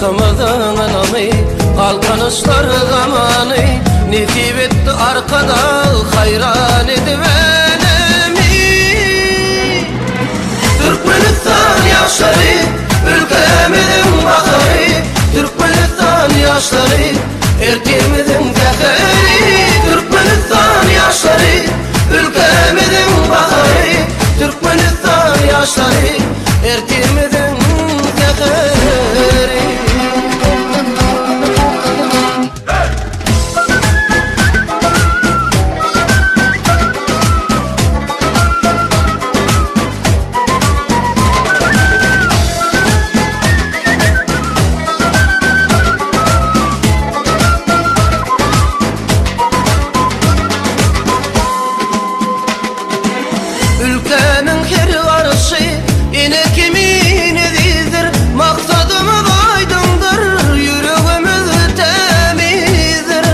Halkımızın anamı, alkanışlar zamanı, nekip etti arkada hayran edivenemi. Türkmenistan yaşları, ülkemizin baharı, Türkmenistan yaşları, erkemizin fehri. Türkmenistan yaşları, ülkemizin baharı, Türkmenistan yaşları, erkemizin fehri. Ülkenin her varışı yine kimin izidir, maksadımız aydındır, yüreğimiz temizdir.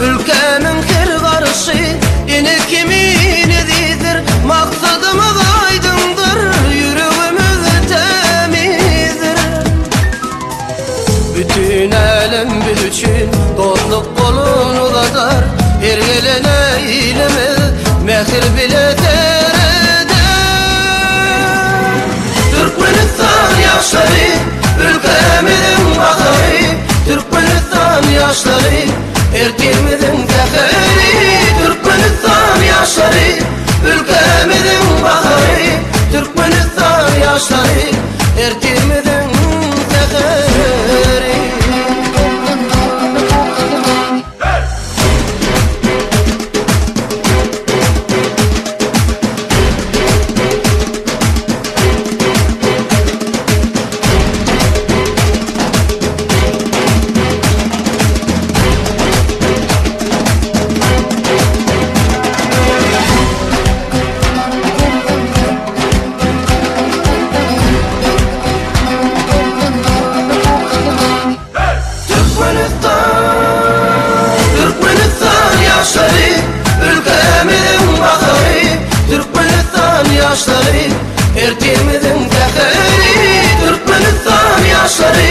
Ülkenin her varışı yine kimin izidir, maksadımız aydındır, yüreğimiz temizdir. Bütün alem biz için dostluk kolunu uzadar, her gelene eyleme mehir bile derede. Türkmenistan yaşları, ülkemizin baharı, Türkmenistan yaşları, erkemizin fehri. Türkmenistan yaşları, ülkemizin baharı, Türkmenistan yaşları, erkemizin fehri. Türkmenistan yaşları, ülkemizin baharı, Türkmenistan yaşları, erkemizin fehri. Türkmenistan yaşları,